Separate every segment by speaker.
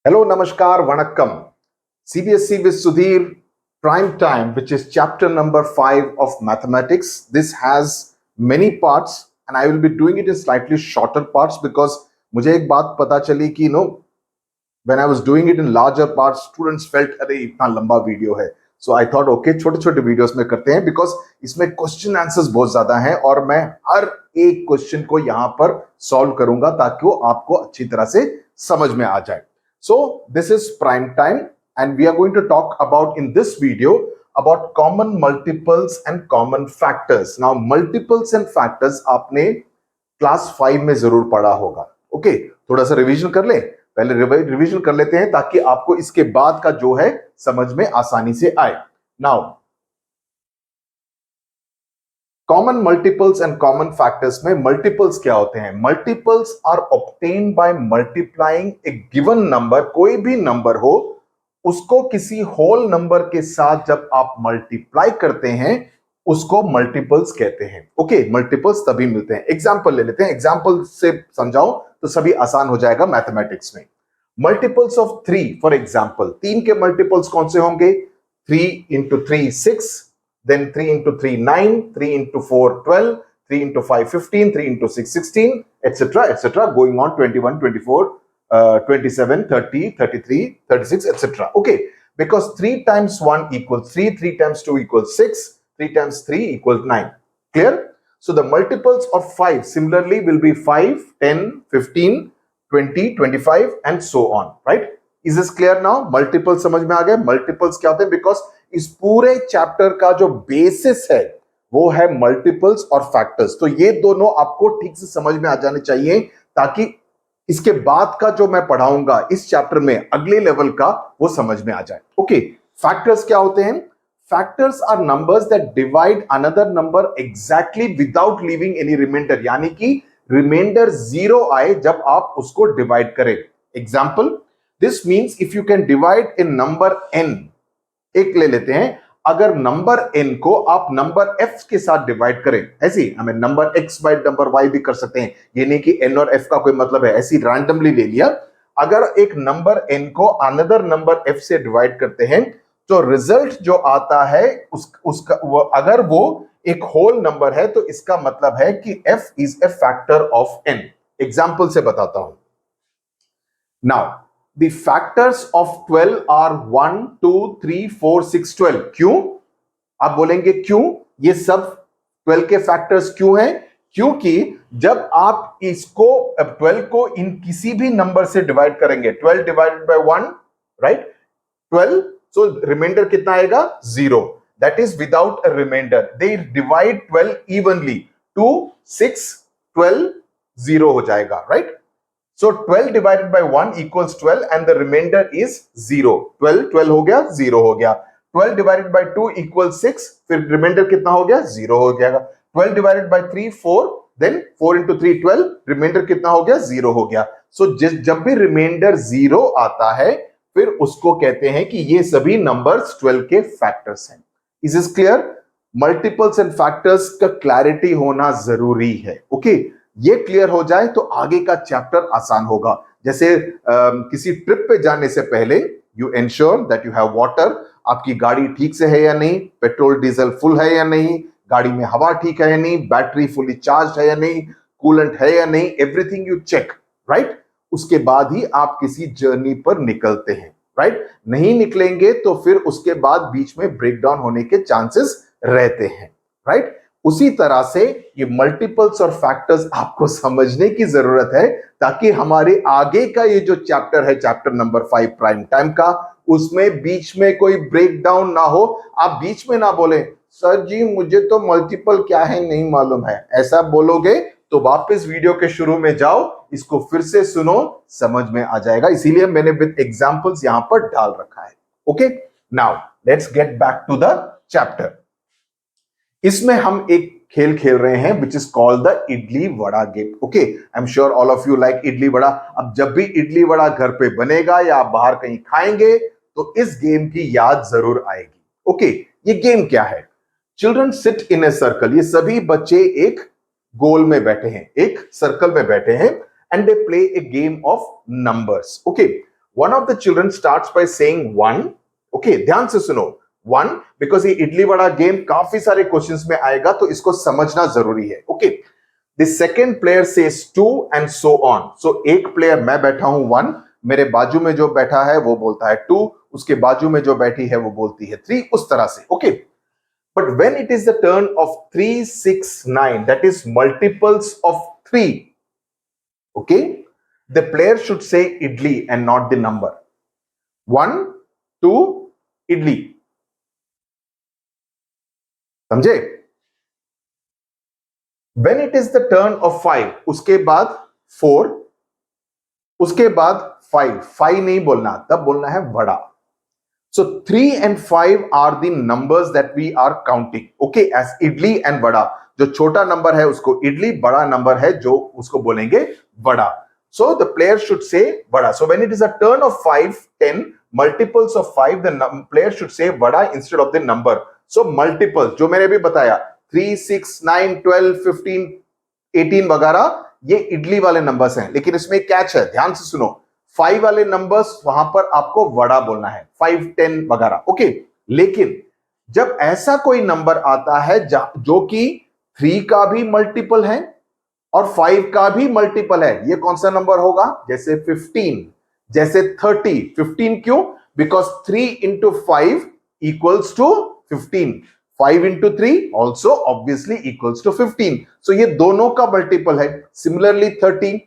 Speaker 1: Hello, Namaskar, Vanakkam. CBSE with Sudhir, Prime Time, which is chapter number 5 of mathematics. This has many parts and I will be doing it in slightly shorter parts because मुझे एक बात पता चली कि when I was doing it in larger parts, students felt अरे इतना लंबा video है. So I thought okay छोटे छोटे वीडियोस में करते हैं because इसमें क्वेश्चन आंसर्स बहुत ज्यादा हैं और मैं हर एक क्वेश्चन को यहाँ पर सॉल्व करूंगा ताकि वो आपको अच्छी तरह से समझ में आ जाए. So this is prime time and we are going to talk about in this video about common multiples and common factors. Now multiples and factors आपने क्लास 5 में जरूर पढ़ा होगा. ओके थोड़ा सा रिवीजन कर ले. पहले रिवीजन कर लेते हैं ताकि आपको इसके बाद का जो है समझ में आसानी से आए. Now common multiples and common factors में मल्टीपल्स क्या होते हैं? Multiples are obtain by multiplying a given number. कोई भी नंबर हो उसको किसी होल नंबर के साथ जब आप मल्टीप्लाई करते हैं उसको मल्टीपल्स कहते हैं. ओके मल्टीपल्स तभी मिलते हैं. एग्जांपल ले लेते हैं. एग्जांपल से समझाओ तो सभी आसान हो जाएगा मैथमेटिक्स में. Multiples of 3 for example. 3 के मल्टीपल्स कौन से होंगे? 3 into 3 6, then 3 into 3 9, 3 into 4 12, 3 into 5 15, 3 into 6 16, etc., going on 21 24, 27 30 33 36, etc. Okay, because 3 times 1 equals 3, 3 times 2 equals 6, 3 times 3 equals 9. Clear? So the multiples of 5 similarly will be 5 10 15 20 25 and so on. Right? Is this clear now? Multiples समझ में आ गए. Multiples क्या होते हैं? Because इस पूरे chapter का जो बेसिस है वो है मल्टीपल्स और फैक्टर्स. तो ये दोनों आपको ठीक से समझ में आ जाने चाहिए ताकि इसके बाद का जो मैं पढ़ाऊंगा इस चैप्टर में अगले लेवल का वो समझ में आ जाए. ओके फैक्टर्स क्या होते हैं? Factors are numbers that divide another number exactly without leaving any remainder. यानी कि रिमाइंडर 0 आए जब आप उसको डिवाइड करें. Example this means if you can divide A number n. एक ले लेते हैं. अगर नंबर n को आप नंबर f के साथ डिवाइड करें ऐसी हमें number x by number y भी कर सकते हैं. ये नहीं कि n और f का कोई मतलब है, ऐसी रैंडमली ले लिया. अगर एक नंबर n को अनदर नंबर f से डिवाइड करते हैं तो रिजल्ट जो आता है उसका अगर वो एक होल नंबर है तो इसका मतलब है कि f is a factor of n. Example से बताता हूं. Now The factors of 12 are 1, 2, 3, 4, 6, 12. क्यों? आप बोलेंगे क्यों? ये सब 12 के फैक्टर्स क्यों हैं? क्योंकि जब आप इसको 12 को इन किसी भी नंबर से डिवाइड करेंगे, 12 divided by 1, right? 12, so remainder कितना आएगा? 0. That is without a remainder. They divide 12 evenly. 2, 6, 12, 0 हो जाएगा, right? So 12 divided by 1 equals 12 and the remainder is 0. 12 हो गया, 0 हो गया. 12 divided by 2 equals 6, फिर remainder कितना हो गया? 0 हो गया. 12 divided by 3 4, then 4 into 3 12, remainder कितना हो गया? 0 हो गया. So जब भी remainder 0 आता है फिर उसको कहते हैं कि ये सभी numbers 12 के factors हैं. Is this clear? Multiples and factors का clarity होना जरूरी है. Okay? ये क्लियर हो जाए तो आगे का चैप्टर आसान होगा. जैसे किसी ट्रिप पे जाने से पहले you ensure that you have water. आपकी गाड़ी ठीक से है या नहीं, पेट्रोल डीजल फुल है या नहीं, गाड़ी में हवा ठीक है या नहीं, बैटरी फुली चार्ज है या नहीं, कूलेंट है या नहीं, एवरीथिंग यू चेक, राइट? उसके बाद ही आप किसी जर्नी पर निकलते हैं, राइट? नहीं निकलेंगे तो फिर उसके बाद बीच में ब्रेकडाउन होने के चांसेस रहते हैं, राइट? उसी तरह से ये मल्टीपल्स और फैक्टर्स आपको समझने की जरूरत है ताकि हमारे आगे का ये जो चैप्टर है, चैप्टर नंबर 5 प्राइम टाइम का, उसमें बीच में कोई ब्रेकडाउन ना हो. आप बीच में ना बोले सर जी मुझे तो मल्टीपल क्या है नहीं मालूम है. ऐसा बोलोगे तो वापस वीडियो के शुरू में जाओ, इसको फिर से सुनो, समझ में आ जाएगा. इसीलिए मैंने विद एग्जांपल्स यहां पर डाल रखा है. Okay now let's get back to the chapter. इसमें हम एक खेल खेल रहे हैं which is called the idli vada game. Okay I am sure all of you like idli vada. अब जब भी इडली वड़ा घर पे बनेगा या आप बाहर कहीं खाएंगे तो इस गेम की याद जरूर आएगी. ओके ये गेम क्या है? Children sit in a circle. ये सभी बच्चे एक गोल में बैठे हैं, एक सर्कल में बैठे हैं and they play A game of numbers. Okay one of the children starts by saying 1. Okay, ध्यान से सुनो. 1, बिकॉज ये इडली वड़ा गेम काफी सारे क्वेश्चंस में आएगा, तो इसको समझना जरूरी है. Okay, the second player says 2 and so on. So एक प्लेयर, मैं बैठा हूं 1, मेरे बाजू में जो बैठा है वो बोलता है 2, उसके बाजू में जो बैठी है वो बोलती है 3, उस तरह से. Okay, but when it is the turn off 3, 6, 9, that is multiples of 3. Okay, the player should say idli and not the number. 1, 2, idli. समझे? When it is the turn of 5, उसके बाद 4, उसके बाद 5. 5 नहीं बोलना, तब बोलना है vada. So 3 and 5 are the numbers that we are counting. Okay, as idli and vada. जो छोटा नंबर है उसको idli, बड़ा नंबर है जो उसको बोलेंगे vada. So the player should say vada. So when it is a turn of 5, 10, multiples of 5, the player should say vada instead of the number. So multiples, जो मैंने भी बताया, 3, 6, 9, 12, 15, 18 वगैरह, ये इडली वाले नंबर्स हैं. लेकिन इसमें कैच है, ध्यान से सुनो. 5 वाले नंबर्स वहां पर आपको वड़ा बोलना है, 5, 10 वगैरह. ओके, लेकिन जब ऐसा कोई नंबर आता है जो कि 3 का भी मल्टीपल है और 5 का भी मल्टीपल है, ये कौन सा नंबर होगा? जैसे 15, जैसे 30. 15 क्यों? Because 3 into 5 equals to 15. 5 into 3 also obviously equals to 15. So ये दोनों का मल्टीपल है. Similarly 30,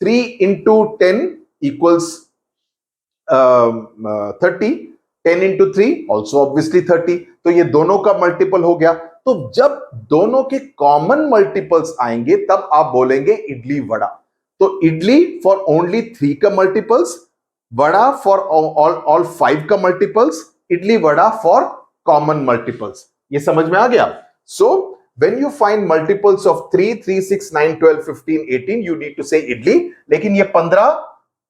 Speaker 1: 3 into 10 equals 30. 10 into 3 also obviously 30. तो ये दोनों का मल्टीपल हो गया. तो जब दोनों के कॉमन मल्टीपल्स आएंगे तब आप बोलेंगे इडली वड़ा. तो इडली फॉर ओनली 3 का मल्टीपल्स, वड़ा फॉर ऑल 5 का multiples, idli vada for common multiples. ये समझ में आ गया? सो when you find multiples of 3, 3, 6, 9, 12, 15, 18, you need to say idli. लेकिन ये 15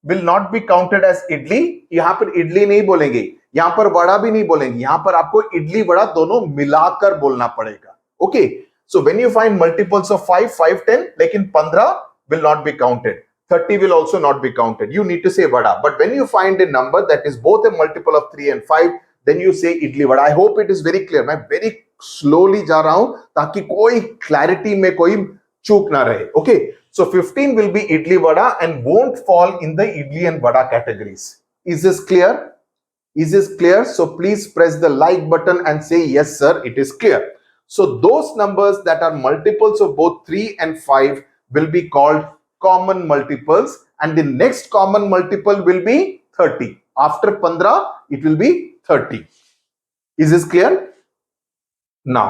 Speaker 1: will not be counted as idli. यहां पर इडली नहीं बोलेंगे, यहां पर वड़ा भी नहीं बोलेंगे, यहां पर आपको इडली वड़ा दोनों मिलाकर बोलना पड़ेगा. Okay, so when you find multiples of 5, 5, 10, लेकिन 15 will not be counted. 30 will also not be counted. You need to say vada. But when you find a number that is both a multiple of 3 and 5, then you say idli vada. I hope it is very clear. मैं very slowly जा रहा हूं ताकि कोई clarity में कोई चूक ना रहे. Okay, so 15 will be idli vada and won't fall in the idli and vada categories. Is this clear? Is this clear? So please press the like button and say yes sir, it is clear. So those numbers that are multiples of both 3 and 5 will be called common multiples, and the next common multiple will be 30. After 15 it will be 30. Is this clear? Now,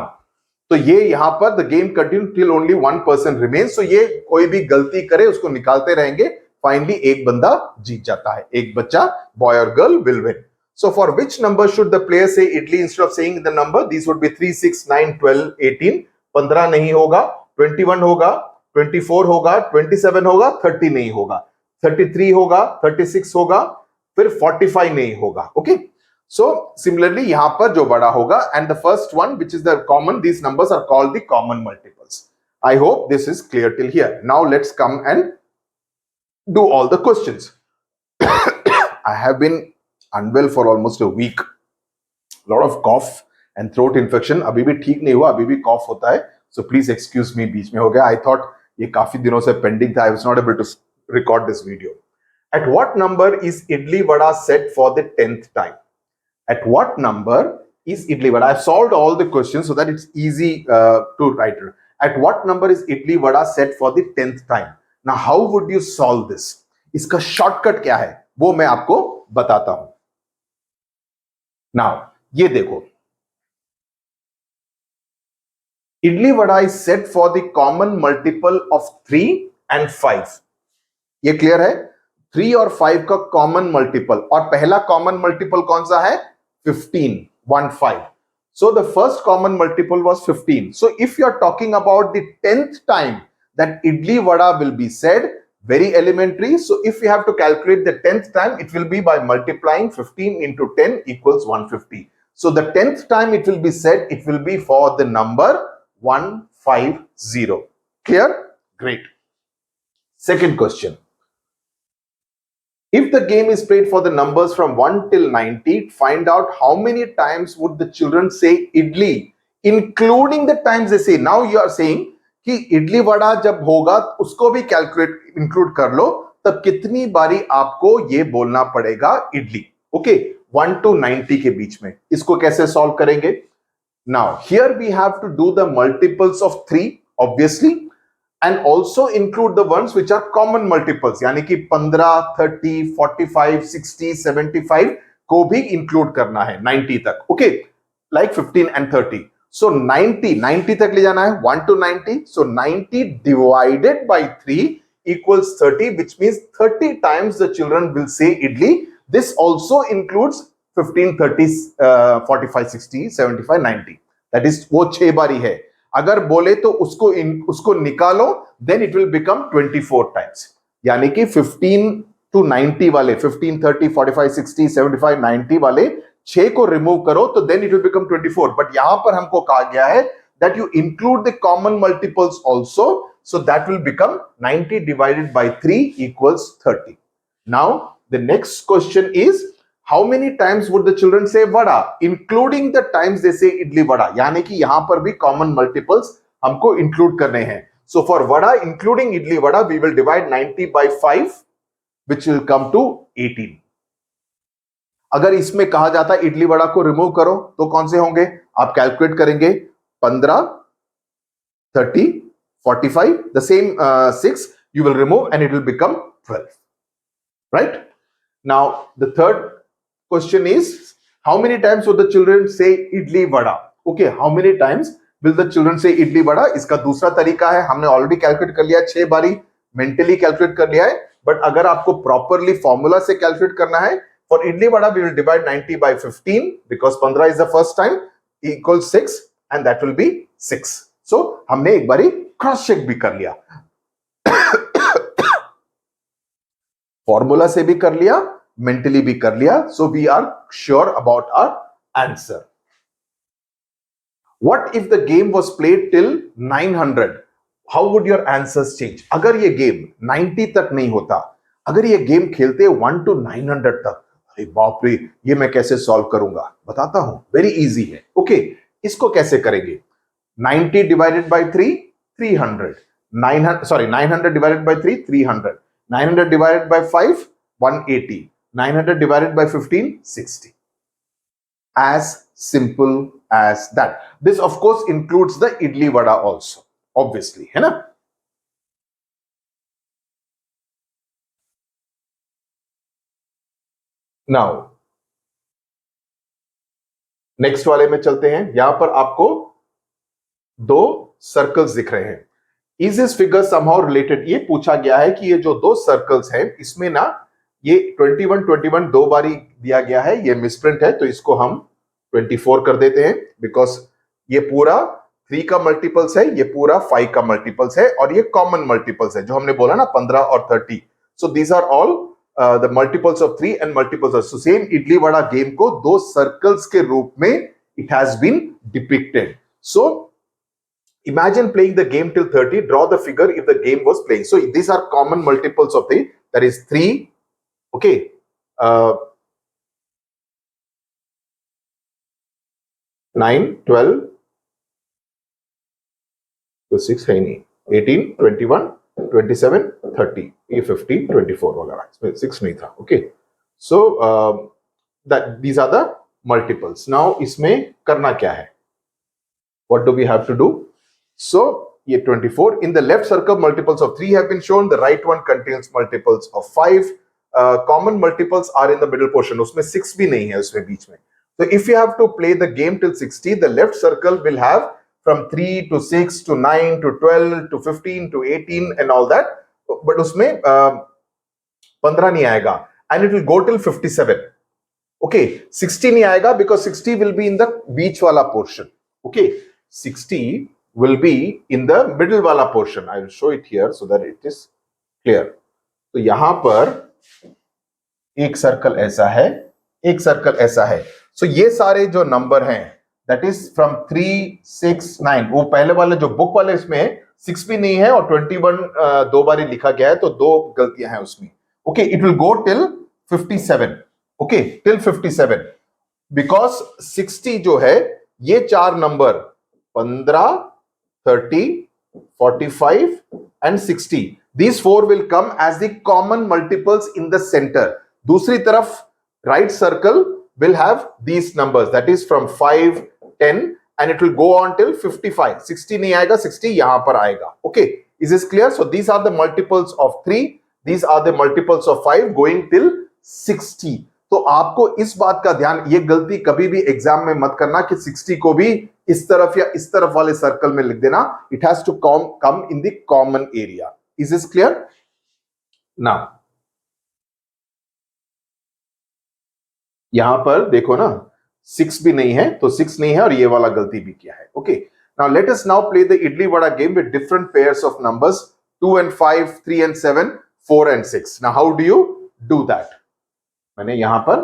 Speaker 1: तो ये यहां पर the game continues till only one person remains. So ये कोई भी गलती करे उसको निकालते रहेंगे. Finally एक बंदा जीत जाता है, एक बच्चा, boy or girl will win. So for which number should the player say idli instead of saying the number? These would be 3, 6, 9, 12, 18. 15 नहीं होगा, 21 होगा, 24 होगा, 27 होगा, 30 नहीं होगा, 33 होगा, 36 होगा, फिर 45 नहीं होगा. ओके, सो सिमिलरली यहां पर जो बड़ा होगा, and the first one which is the common, these numbers are called the common multiples. I hope this is clear till here. Now let's come and do all the questions. I have been unwell for almost a week. Lot of cough and throat infection. अभी भी ठीक नहीं हुआ, अभी भी cough होता है. So please excuse me, बीच में हो गया. I thought ये काफी दिनों से pending था. I was not able to record this video. At what number is idli vada set for the 10th time? At what number is idli vada? I've solved all the questions so that it's easy to write. At what number is idli vada set for the 10th time? Now, how would you solve this? इसका shortcut क्या है वो मैं आपको बताता हूं. Now, ये देखो, idli vada is set for the common multiple of 3 and 5. ये क्लियर है? 3 और 5 का कॉमन मल्टीपल, और पहला कॉमन मल्टीपल कौन सा है? 15, 1, 5. So the first common multiple was 15. So if you are talking about the 10th time that idli vada will be said, very elementary. So if you have to calculate the 10th time, it will be by multiplying 15 into 10 equals 150. So the 10th time it will be said, it will be for the number 150. Clear? Great. Second question. If the game is played for the numbers from 1 till 90, find out how many times would the children say idli, including the times they say. Now you are saying कि इडली वड़ा जब होगा उसको भी calculate include कर लो, तब कितनी बारी आपको ये बोलना पड़ेगा इडली. ओके, 1 to 90 के बीच में. इसको कैसे सॉल्व करेंगे? Now here we have to do the multiples of 3 obviously, and also include the ones which are common multiples, यानी कि 15, 30, 45, 60, 75 को भी include करना है 90 तक. Okay, like 15 and 30. So 90 तक ले जाना है, 1 to 90. So 90 divided by 3 equals 30, which means 30 times the children will say idli. This also includes 15, 30, 45, 60, 75, 90. That is वो 6 बारी है. अगर बोले तो उसको निकालो, then it will become 24 times. यानी कि 15 to 90 वाले, 15, 30, 45, 60, 75, 90 वाले 6 को रिमूव करो तो then it will become 24. But यहां पर हमको कहा गया है that you include the common multiples also, so that will become 90 divided by 3 equals 30. Now the next question is, how many times would the children say vada, including the times they say idli vada? यानी कि यहां पर भी common multiples हमको include करने हैं. So for vada including idli vada, we will divide 90 by 5, which will come to 18. अगर इसमें कहा जाता है इडली वड़ा को रिमूव करो तो कौन से होंगे? आप कैलकुलेट करेंगे, 15, 30, 45, the same 6 you will remove and it will become 12. Right? Now the third question is, how many times would the children say idli vada? Okay, how many times will the children say idli vada? इसका दूसरा तरीका है, हमने already calculate कर लिया, 6 बारी mentally calculate कर लिया है. बट अगर आपको प्रॉपरली फॉर्मूला से कैलकुलेट करना है, for idli vada we will divide 90 by 15 because 15 is the first time, equals 6, and that will be 6. So हमने एक बारी क्रॉस चेक भी कर लिया, फॉर्मूला से भी कर लिया, mentally भी कर लिया. So we are sure about our answer. What if the game was played till 900? How would your answers change? अगर ये गेम 90 तक नहीं होता, अगर ये गेम खेलते 1 to 900 तक, अरे बाप रे, ये मैं कैसे सॉल्व करूंगा? बताता हूं, वेरी इजी है. ओके, इसको कैसे करेंगे? 90 divided by 3, 300. 900 divided by 3, 300. 900 divided by 5, 180. 900 divided by 15, 60. As simple as that. This of course includes the idli vada also, obviously, है ना? Now नेक्स्ट वाले में चलते हैं. यहां पर आपको 2 सर्कल्स दिख रहे हैं. Is this figure somehow related? ये पूछा गया है कि ये जो 2 सर्कल्स हैं, इसमें ना ये 21, 21 2 बारी दिया गया है, ये मिसप्रिंट है, तो इसको हम 24 कर देते हैं, बिकॉज ये पूरा 3 का मल्टीपल्स है, ये पूरा 5 का मल्टीपल्स है, और ये कॉमन मल्टीपल्स है, जो हमने बोला ना 15 और 30. So these are all the multiples of 3 and multiples of. So same idli vada game को 2 सर्कल्स के रूप में it has been depicted. So imagine playing the game till 30, draw the figure if the game was playing. So these are common multiples of 3, that is 3, okay, 9, 12, तो 6 है नहीं, 18, 21, 27, 30, ये 15, 24 वगैरह, इसमें 6 नहीं था. Okay, so that these are the multiples. Now इसमें करना क्या है? What do we have to do? So ये 24. In the left circle, multiples of 3 have been shown. The right one contains multiples of 5. Common multiples are in the middle portion. उसमें 6 भी नहीं है उसमें बीच में. So if you have to play the game till 60, the left circle will have from 3 to 6 to 9 to 12 to 15 to 18 and all that. But उसमें 15 नहीं आएगा. And it will go till 57. Okay, 60 नहीं आएगा because 60 will be in the बीच वाला portion. Okay, 60 will be in the middle वाला portion. I will show it here so that it is clear. तो यहां पर एक सर्कल ऐसा है, एक सर्कल ऐसा है. सो ये सारे जो नंबर हैं, that is from 3, 6, 9, वो पहले वाले जो बुक वाले इसमें 6 भी नहीं है और 21 2 बारी लिखा गया है, तो 2 गलतियां हैं उसमें. Okay, it will go till 57, okay, till 57, because 60 जो है ये चार number 15, 30, 45 and 60, these four will come as the common multiples in the center. दूसरी तरफ right circle will have these numbers, that is from 5, 10 and it will go on till 55. 60 नहीं आएगा, 60 यहां पर आएगा. Okay, is this clear? So these are the multiples of 3, these are the multiples of 5 going till 60. तो आपको इस बात का ध्यान, ये गलती कभी भी एग्जाम में मत करना कि 60 को भी इस तरफ या इस तरफ वाले सर्कल में लिख देना. It has to come in the common area. Is this clear? Now यहां पर देखो ना, 6 भी नहीं है तो 6 नहीं है और ये वाला गलती भी किया है. Okay, now let us now play the idli vada game with different pairs of numbers 2 and 5, 3 and 7, 4 and 6. Now how do you do that? मैंने यहां पर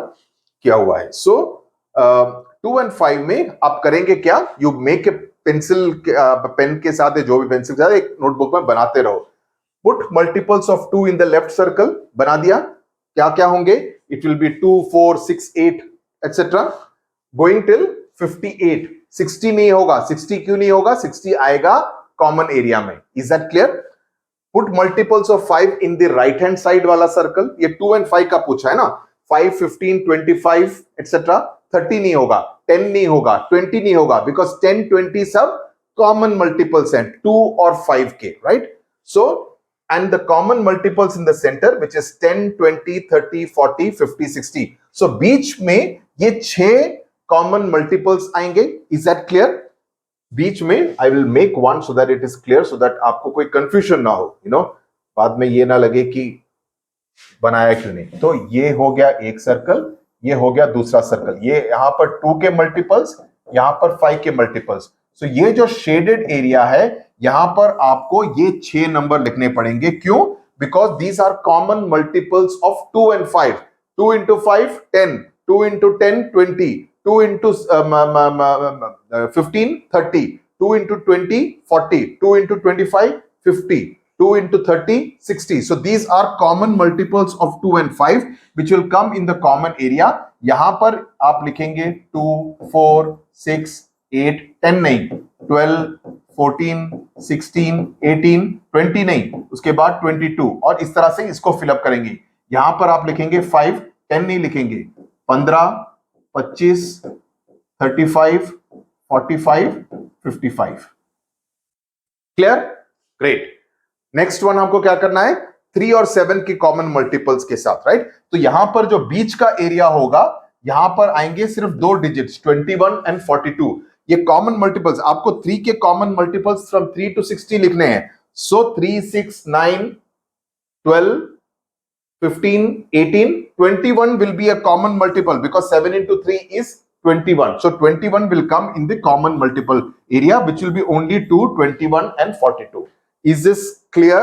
Speaker 1: किया हुआ है. सो 2 and 5 में आप करेंगे क्या? You make a pencil, pen के साथ जो भी पेंसिल के साथ एक नोटबुक में बनाते रहो. Put multiples of 2 in the left circle. बना दिया? क्या क्या होंगे? It will be 2, 4, 6, 8 etcetera going till 58. 60 नहीं होगा. 60 क्यों नहीं होगा? 60 आएगा कॉमन एरिया में. Is that clear? Put multiples of 5 in the right hand side वाला सर्कल. ये 2 and 5 का पूछा है ना. 5, 15, 25 एटसेट्रा. 30 नहीं होगा, 10 नहीं होगा, 20 नहीं होगा, बिकॉज 10, 20 सब कॉमन मल्टीपल्स हैं 2 और 5 के, right? So and the common multiples in the centre which is 10, 20, 30, 40, 50, 60. So बीच में ये 6 कॉमन मल्टीपल्स आएंगे. Is that clear? बीच में I will make one so that it is clear, so that आपको कोई कंफ्यूजन ना हो. यू नो, बाद में ये ना लगे कि बनाया क्यों नहीं. तो ये हो गया एक सर्कल, ये हो गया दूसरा सर्कल. ये यहां पर 2 के मल्टीपल्स, यहां पर 5 के मल्टीपल्स. सो ये जो शेडेड एरिया है यहां पर आपको ये 6 नंबर लिखने पड़ेंगे. क्यों? Because these are common multiples of 2 and 5. 2 into 5, 10. 2 into 10, 20. 2 into 15, 30. 2 into 20, 40. 2 into 25, 50. 2 into 30, 60. So these are common multiples of 2 and 5 which will come in the common area. यहां पर आप लिखेंगे 2, 4, 6, 8, 10 नहीं, 12, 14, 16, 18, 20 नहीं, उसके बाद 22 और इस तरह से इसको फिलअप करेंगे. यहां पर आप लिखेंगे 5, 10 नहीं लिखेंगे, 15, 25, 35, 45, 55. क्लियर? ग्रेट. नेक्स्ट वन हमको क्या करना है? 3 और 7 के कॉमन मल्टीपल्स के साथ, राइट? तो यहां पर जो बीच का एरिया होगा यहां पर आएंगे सिर्फ 2 डिजिट्स 21 and 42. ये कॉमन मल्टीपल्स, आपको 3 के कॉमन मल्टीपल्स फ्रॉम 3 to 60 लिखने हैं. सो 3, 6, 9, 12, 15, 18, 21 will be a common multiple because 7 into 3 is 21. So 21 will come in the common multiple area which will be only 2, 21 and 42. Is this clear?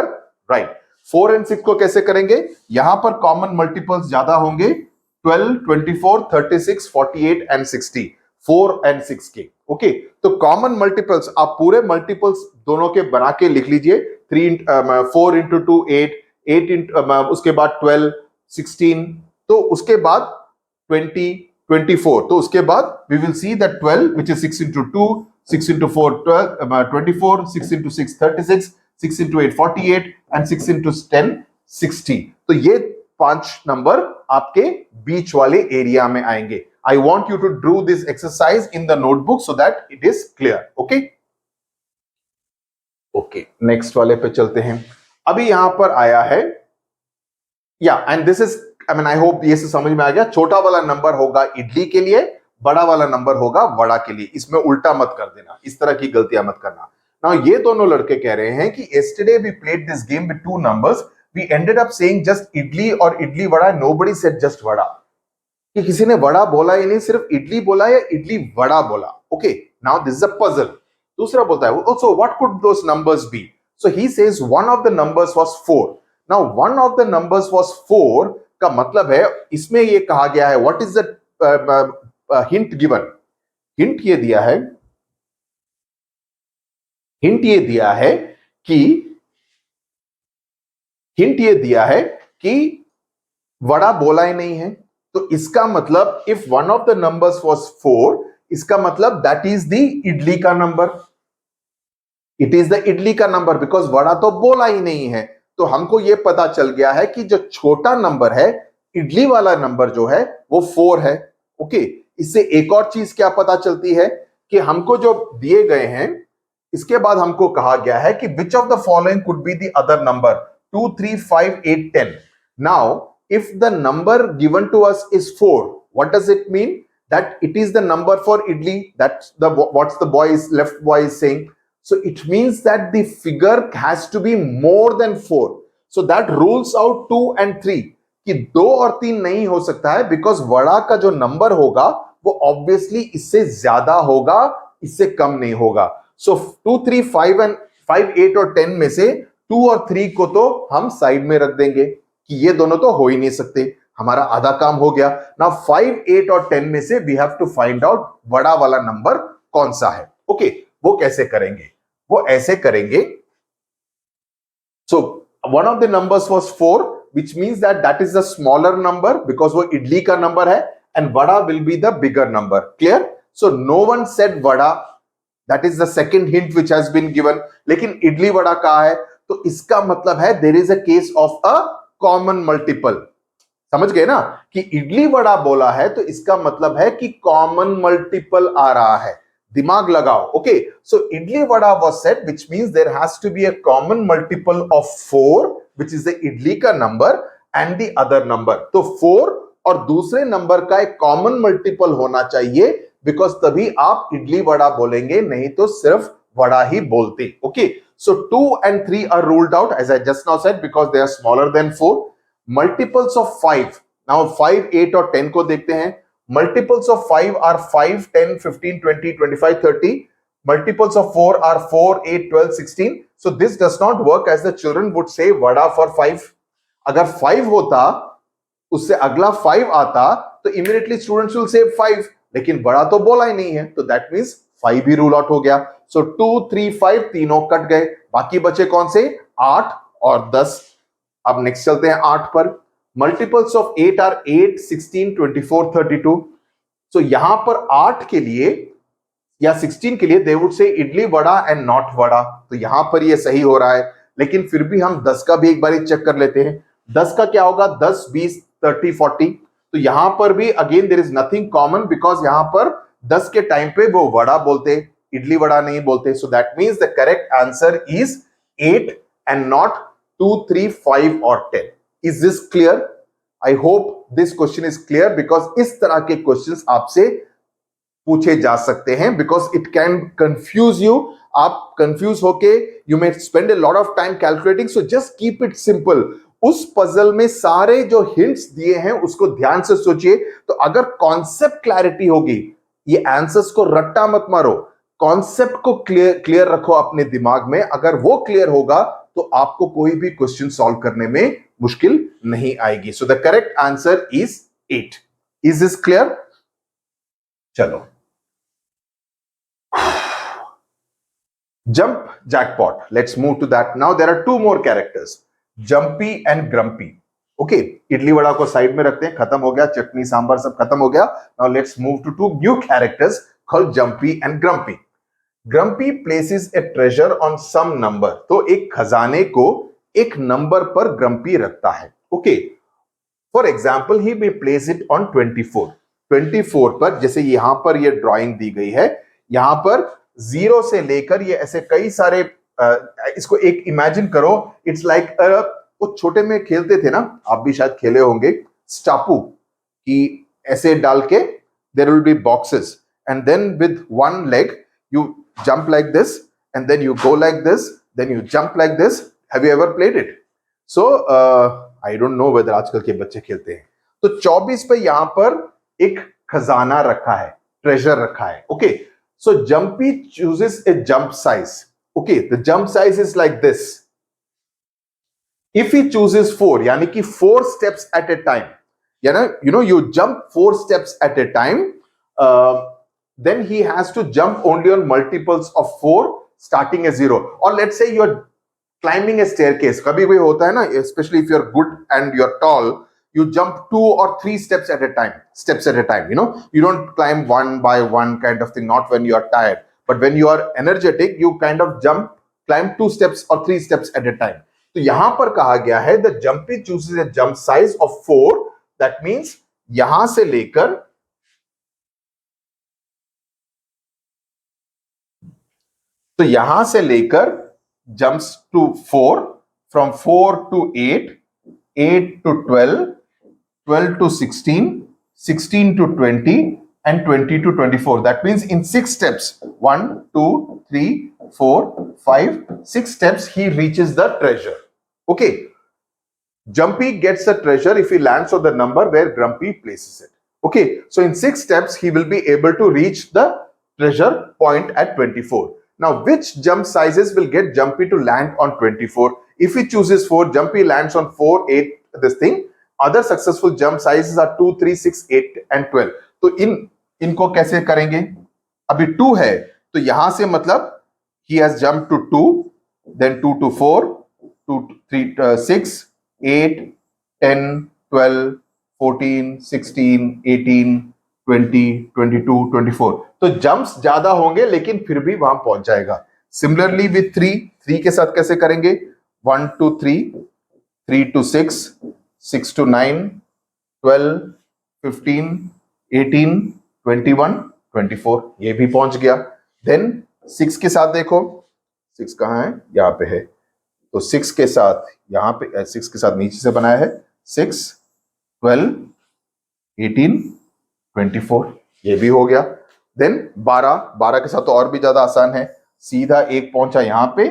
Speaker 1: Right. 4 and 6 को कैसे करेंगे? यहां पर common multiples ज्यादा होंगे 12, 24, 36, 48 and 60. 4 and 6 के. ओके, तो common multiples आप पूरे मल्टीपल्स दोनों के बना के लिख लीजिए. 4 into 2, 8, 8 into उसके बाद 12, 16, तो उसके बाद 20, 24, तो उसके बाद we will see that 12 which is 6 into 2, 6 into 4, 12, 24, 6 into 6, 36, 6 into 8, 48 and 6 into 10, 60. तो ये 5 नंबर आपके बीच वाले एरिया में आएंगे. I want you to do this exercise in the notebook so that it is clear. Okay? Okay. Next वाले पे चलते हैं. अभी यहां पर आया है, and this is, I hope ये से समझ में आ गया. छोटा वाला नंबर होगा इडली के लिए, बड़ा वाला नंबर होगा वड़ा के लिए. इसमें उल्टा मत कर देना, इस तरह की गलतियां मत करना. Now ये दोनों लड़के कह रहे हैं कि yesterday we played this game with 2 numbers. We ended up saying just idli और idli vada. Nobody said just vada. कि किसी ने वड़ा बोला ही नहीं, सिर्फ इडली बोला या इडली वड़ा बोला. Okay, now this is a puzzle. दूसरा बोलता है, also what could those numbers be? So he says one of the numbers was 4. Now one of the numbers was 4 का मतलब है इसमें ये कहा गया है, what is the hint given? Hint ये दिया है, हिंट ये दिया है कि वड़ा बोला ही नहीं है, तो इसका मतलब if one of the numbers was 4, इसका मतलब दैट इज द इडली का number, it is the idli का नंबर, बिकॉज वड़ा तो बोला ही नहीं है। तो हमको यह पता चल गया है कि जो छोटा नंबर है, इडली वाला नंबर जो है वो 4 है। ओके, इससे एक और चीज क्या पता चलती है कि हमको जो दिए गए हैं, इसके बाद हमको कहा गया है कि which of the following could be the other number 2, 3, 5, 8, 10। Now if the number given to us is 4, what does it mean? That it is the number for idli. That's the what's the left boy is saying. So it means that the figure has to be more than 4. So that rules out 2 and 3 कि 2 और 3 नहीं हो सकता है, because vada का जो number होगा वो ऑब्वियसली इससे ज्यादा होगा, इससे कम नहीं होगा। सो 2, 3, 5 एंड 5, 8 और 10 में से 2 और 3 को तो हम साइड में रख देंगे कि ये दोनों तो हो ही नहीं सकते, हमारा आधा काम हो गया। नाउ 5, 8 और 10 में से we have to find out बड़ा वाला नंबर कौन सा है। ओके, वो कैसे करेंगे? वो ऐसे करेंगे, so one of the numbers was 4, which means that that is the smaller number because वो इडली का नंबर है, and vada will be the bigger number. Clear? So no one said vada. That is the second hint which has been given. लेकिन इडली वड़ा कहा है, तो इसका मतलब है there is a case of a common multiple. समझ गए ना कि इडली वड़ा बोला है तो इसका मतलब है कि कॉमन मल्टीपल आ रहा है। दिमाग लगाओ। Okay, so idli vada was said, which means there has to be a common multiple of 4, which is the idli का number and the other number. तो 4 और दूसरे नंबर का एक कॉमन मल्टीपल होना चाहिए, बिकॉज तभी आप इडली वड़ा बोलेंगे, नहीं तो सिर्फ वड़ा ही बोलते। Okay, so 2 and 3 are ruled out as I just now said because they are smaller than 4. Multiples of 5, now 5, 8 और 10 को देखते हैं। Multiples of 5 are 5, 10, 15, 20, 25, 30. Multiples of 4 are 4, 8, 12, 16. So this does not work as the children would say vada for 5. अगर 5 होता, उससे अगला 5 आता, तो immediately students will say 5, लेकिन बड़ा तो बोला ही नहीं है, तो that means 5 he rule out हो गया। So 2, 3, 5 तीनों कट गए, बाकी बचे कौन से? 8 और 10। अब नेक्स्ट चलते हैं 8 पर। Multiples of 8 are 8, 16, 24, 32। सो यहां पर 8 के लिए या 16 के लिए they would say idli vada and not vada, तो यहां पर ये सही हो रहा है। लेकिन फिर भी हम 10 का भी एक बार चेक कर लेते हैं। 10 का क्या होगा? 10, 20, 30, 40। तो यहां पर भी again there is nothing common, because यहां पर 10 के टाइम पे वो वड़ा बोलते, इडली वड़ा नहीं बोलते। So that means the correct answer is 8 and not 2, 3, 5 और 10. Is this clear? I hope this question is clear because इस तरह के questions आपसे पूछे जा सकते हैं, because it can confuse you. आप confuse होके you may spend a lot of time calculating, so just keep it simple. उस पजल में सारे जो hints दिए हैं उसको ध्यान से सोचिए। तो अगर कॉन्सेप्ट क्लैरिटी होगी, ये आंसर्स को रट्टा मत मारो, कॉन्सेप्ट को क्लियर रखो अपने दिमाग में। अगर वो क्लियर होगा तो आपको कोई भी क्वेश्चन सॉल्व करने में मुश्किल नहीं आएगी। So the correct answer is 8. Is this clear? चलो, jump jackpot, let's move to that. Now there are 2 more characters, jumpy and grumpy. Okay, idli vada को साइड में रखते हैं, खत्म हो गया, चटनी सांभर सब खत्म हो गया। Now let's move to 2 new characters called Jumpy and Grumpy. Grumpy places a treasure on some number, तो एक खजाने को एक नंबर पर ग्रम्पी रखता है। Okay, for example he may place it on 24। 24 पर, जैसे यहां पर ये ड्राइंग दी गई है, यहां पर 0 से लेकर ये ऐसे कई सारे, इसको एक इमेजिन करो, इट्स लाइक वो छोटे में खेलते थे ना, आप भी शायद खेले होंगे, स्टापू, कि ऐसे डाल के there will be boxes and then with one leg you jump like this and then you go like this, then you jump like this. Have you ever played it? So I don't know whether आजकल के बच्चे खेलते हैं। तो 24 पे यहां पर एक खजाना रखा है, ट्रेजर रखा है। Okay, so jumpy chooses a jump size. Okay, the jump size is like this. If he chooses 4, यानी कि 4 steps at a time, you jump 4 steps at a time, then he has to jump only on multiples of 4 starting as 0. Or let's say you're climbing a staircase, kabhi bhi hota hai na, especially if you're good and you're tall, you jump 2 or 3 steps at a time. You don't climb one by one kind of thing, not when you are tired, but when you are energetic, you kind of climb 2 steps or 3 steps at a time. तो यहां पर कहा गया है the jumpy chooses a jump size of 4, that means यहां से लेकर jumps to 4, from 4 to 8, 8 to 12, 12 to 16, 16 to 20, and 20 to 24. That means in 6 steps, 1, 2, 3, 4, 5, 6 steps, he reaches the treasure. Okay. Jumpy gets the treasure if he lands on the number where Grumpy places it. Okay. So in 6 steps, he will be able to reach the treasure point at 24. Now, which jump sizes will get Jumpy to land on 24? If he chooses 4, Jumpy lands on 4, 8, this thing. Other successful jump sizes are 2, 3, 6, 8, and 12. तो इनको कैसे करेंगे? अभी 2 है, तो यहां से मतलब he has jumped to 2, then 2 to 4, 2 to 3, 6, 8, 10, 12, 14, 16, 18, 20, 22, 24. तो जंप्स ज्यादा होंगे लेकिन फिर भी वहां पहुंच जाएगा. सिमिलरली विथ 3 के साथ कैसे करेंगे? 1 to 3, 3 to 6, 6 to 9, 12, 15, 18, 21, 24. ये भी पहुंच गया. देन 6 के साथ देखो, 6 कहां है? यहां पे है. तो 6 के साथ यहां पे 6 के साथ नीचे से बनाया है 6, 12, 18, 24. ये भी हो गया. देन 12 के साथ तो और भी ज्यादा आसान है. सीधा एक पहुंचा यहां पे,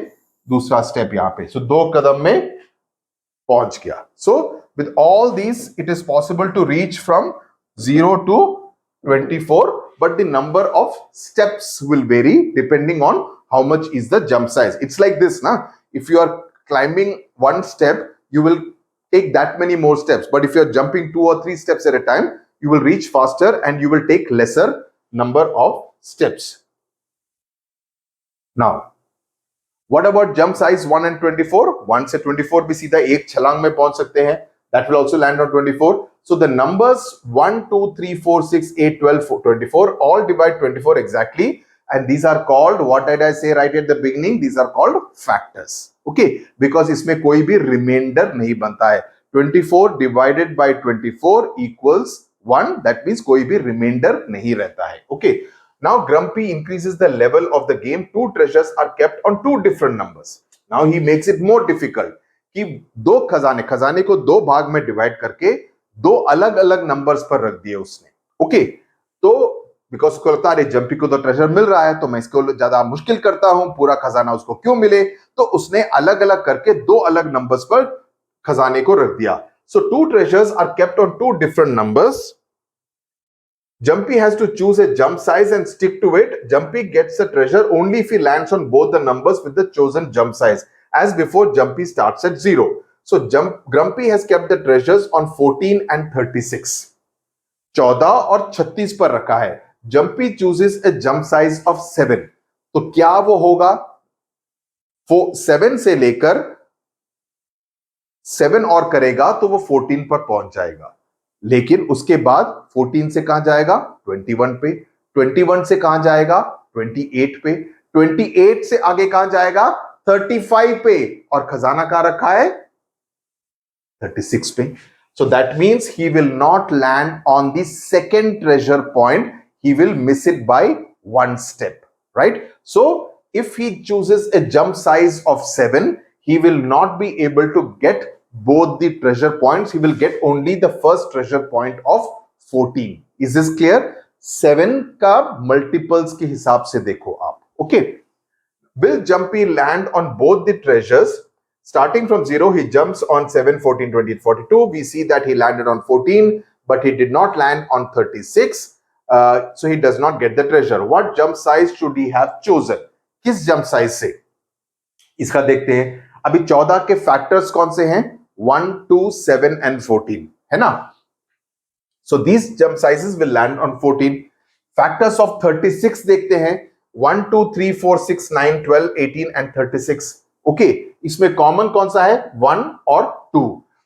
Speaker 1: दूसरा स्टेप यहां पे. सो 2 कदम में पहुंच गया. सो with all these, it is possible to reach from 0 to 24, but the number of steps will vary depending on how much is the jump size. It's like this, na? If you are climbing 1 step, you will take that many more steps. But if you are jumping 2 or 3 steps at a time, you will reach faster and you will take lesser number of steps. Now, what about jump size 1 and 24? 1 से 24 भी सीधा एक छलांग में पहुंच सकते हैं. That will also land on 24. So the numbers 1, 2, 3, 4, 6, 8, 12, 24 all divide 24 exactly. And these are called, what did I say right at the beginning? These are called factors. Okay. Because इसमें कोई भी remainder नहीं बनता है. 24 divided by 24 equals 1. That means कोई भी remainder नहीं रहता है. Okay. Now Grumpy increases the level of the game. 2 treasures are kept on 2 different numbers. Now he makes it more difficult. कि 2 खजाने को 2 भाग में डिवाइड करके 2 अलग अलग नंबर्स पर रख दिए उसने. ओके. तो बिकॉज उसको लगता है जंपी को तो ट्रेजर मिल रहा है, तो मैं इसको ज्यादा मुश्किल करता हूं, पूरा खजाना उसको क्यों मिले. तो उसने अलग अलग करके 2 अलग नंबर्स पर खजाने को रख दिया. सो 2 treasures are kept on 2 different numbers. Jumpy has to choose a jump size and stick to it. Jumpy gets the treasure only if he lands on both the numbers with the chosen jump size. As before, Jumpy starts at 0. So Grumpy has kept the treasures on 14 and 36. 14 और 36 पर रखा है. Jumpy chooses a jump size of 7. तो क्या वो होगा? 7 से लेकर 7 और करेगा तो वो 14 पर पहुंच जाएगा. लेकिन उसके बाद 14 से कहां जाएगा? 21 पे. 21 से कहां जाएगा? 28 पे. 28 से आगे कहां जाएगा? 35 पे. और खजाना कहां रखा है? 36 पे. So that means he will not land on the second treasure point. He will miss it by 1 step, right? So if he chooses a jump size of 7, he will not be able to get both the treasure points. He will get only the first treasure point of 14. Is this clear? 7 का multiples के हिसाब से देखो आप. Okay. Will Jumpy land on both the treasures? Starting from 0, he jumps on 7, 14, 20, 42. We see that he landed on 14, but he did not land on 36. So he does not get the treasure. What jump size should he have chosen? किस jump size से? इसका देखते हैं. अभी 14 के factors कौन से हैं? 1, 2, 7 and 14. है ना? So these jump sizes will land on 14. Factors of 36 देखते हैं. 1, 2, 3, 4, 6, 9, 12, 18 and 36. ओके. इसमें कॉमन कौन सा है? 1 और 2.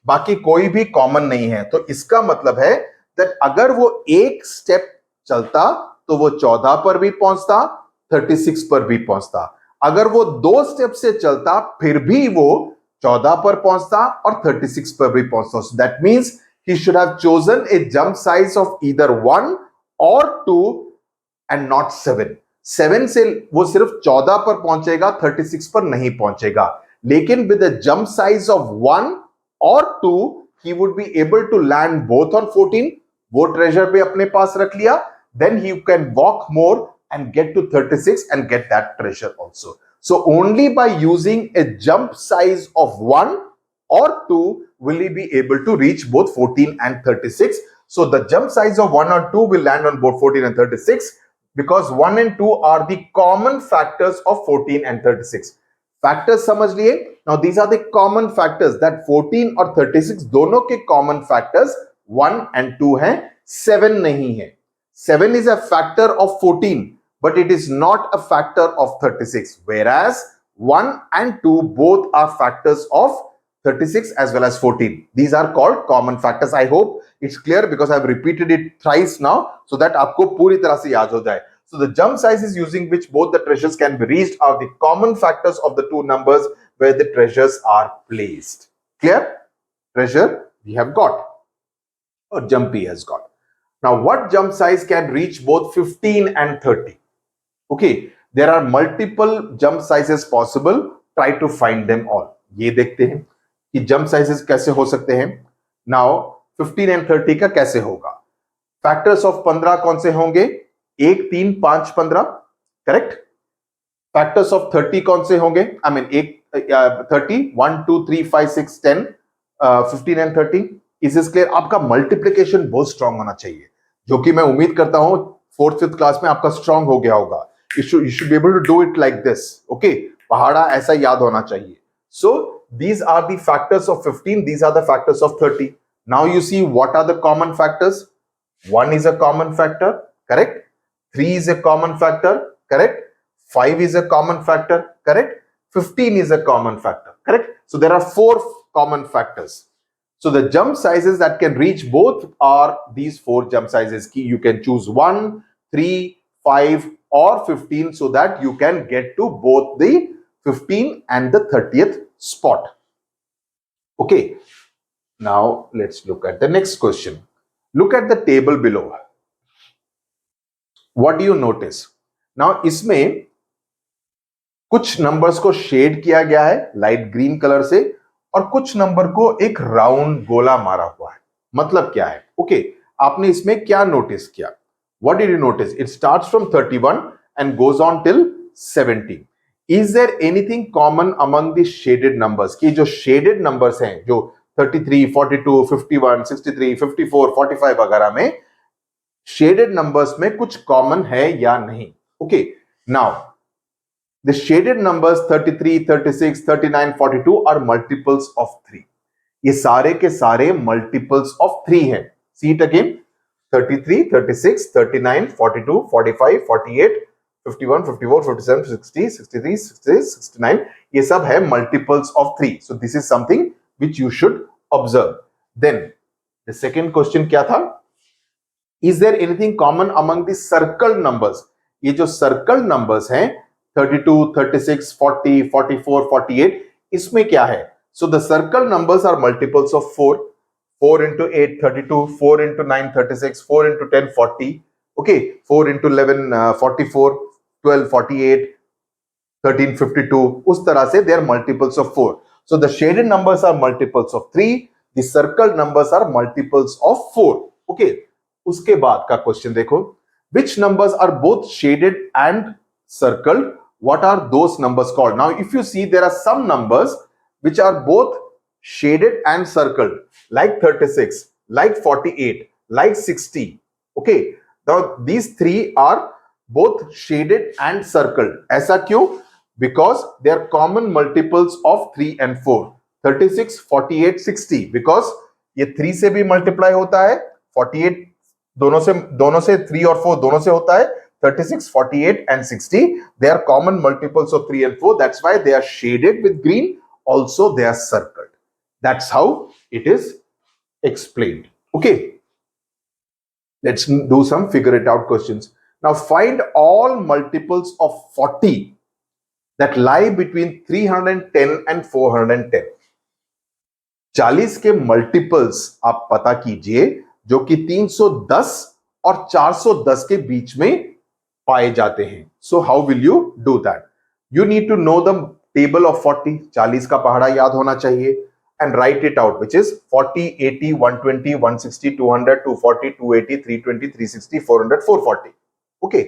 Speaker 1: बाकी कोई भी कॉमन नहीं है। तो इसका मतलब है दैट अगर वो एक स्टेप चलता तो वो 14 पर भी पहुंचता, 36 पर भी पहुंचता। अगर वो 2 स्टेप से चलता फिर भी वो 14 पर पहुंचता और 36 पर भी पहुंचता। So that means he should have chosen a jump size of either 1 or 2 and not 7. 7 से वो सिर्फ 14 पर पहुंचेगा, 36 पर नहीं पहुंचेगा। लेकिन with a jump size of 1 or 2 he would be able to land both on 14. वो ट्रेजर भी अपने पास रख लिया, then he can walk more and get to 36 and get that treasure also. So only by using a jump size of 1 or 2 will he be able to reach both 14 and 36. So the jump size of 1 or 2 will land on both 14 and 36 because 1 and 2 are the common factors of 14 and 36. Factors समझ लिए? Now these are the common factors that 14 और 36 दोनों के common factors 1 and 2 हैं, 7 नहीं है। 7 is a factor of 14, but it is not a factor of 36, whereas 1 and 2 both are factors of 36 as well as 14. These are called common factors. I hope it's clear because I've repeated it thrice now so that आपको पूरी तरह से याद हो जाए. So the jump sizes using which both the treasures can be reached are the common factors of the two numbers where the treasures are placed. Clear? Treasure we have got, or jumpy has got. Now what jump size can reach both 15 and 30? Okay, there are multiple jump sizes possible. Try to find them all. ये देखते हैं कि jump sizes कैसे हो सकते हैं. Now 15 and 30 का कैसे होगा? Factors of 15 कौन से होंगे? 1, 3, 5, 15. Correct? Factors of 30 कौन से होंगे? I mean 30, 1, 2, 3, 5, 6, 10, 15 and 30. Is this clear? आपका multiplication बहुत strong होना चाहिए, जो कि मैं उम्मीद करता हूं 4th 5th क्लास में आपका strong हो गया होगा. You should be able to do it like this. Okay, पहाड़ा ऐसा याद होना चाहिए. So these are the factors of 15. These are the factors of 30. Now you see what are the common factors. 1 is a common factor, correct? 3 is a common factor, correct? 5 is a common factor, correct? 15 is a common factor, correct? So there are 4 common factors. So the jump sizes that can reach both are these 4 jump sizes. You can choose 1, 3, 5 or 15 so that you can get to both the 15 and the 30th spot. Okay, now let's look at the next question. Look at the table below. What do you notice? Now इसमें कुछ numbers को shade किया गया है light green colour से और कुछ number को एक राउंड गोला मारा हुआ है. मतलब क्या है? ओके, आपने इसमें क्या नोटिस किया? What did you notice? It starts from 31 and goes on till 70. Is there anything common among the shaded numbers? कि जो shaded numbers हैं, जो 33, 42, 51, 63, 54, 45 वगैरह में shaded numbers में कुछ common है या नहीं? Okay, now the shaded numbers 33, 36, 39, 42 are multiples of 3. ये सारे के सारे multiples of 3 हैं. See it again. 33, 36, 39, 42, 45, 48, 51, 54, 57, 60, 63, 66, 69. ये सब है multiples of 3. So this is something which you should observe. Then the second question क्या था? Is there anything common among the circle numbers? ये जो circle numbers हैं 32, 36, 40, 44, 48, इसमें क्या है? So the circle numbers are multiples of 4. 4 into 8, 32, 4 into 9, 36, 4 into 10, 40. Okay, 4 into 11, 44, 12, 48, 13, 52. उस तरह से they are multiples of 4. So the shaded numbers are multiples of 3. The circle numbers are multiples of 4. Okay, उसके बाद का क्वेश्चन देखो. Which numbers are both shaded and circled? What are those numbers called? Now, if you see, there are some numbers which are both shaded and circled, like 36, like 48, like 60. Okay, now these 3 are both shaded and circled. ऐसा क्यों? Because they are common multiples of 3 and 4. 36, 48, 60. Because ये 3 से भी multiply होता है, 48 दोनों से 3 और 4 दोनों से होता है, 36, 48 and 60. They are common multiples of 3 and 4. That's why they are shaded with green. Also, they are circled. That's how it is explained. Okay, let's do some figure it out questions. Now find all multiples of 40 that lie between 310 and 410. 40 के multiples आप पता कीजिए जो कि 310 और 410 के बीच में पाए जाते हैं. So how will you do that? You need to know the table of 40. 40 का पहाड़ा याद होना चाहिए and write it out, which is 40, 80, 120, 160, 200, 240, 280, 320, 360, 400, 440. Okay,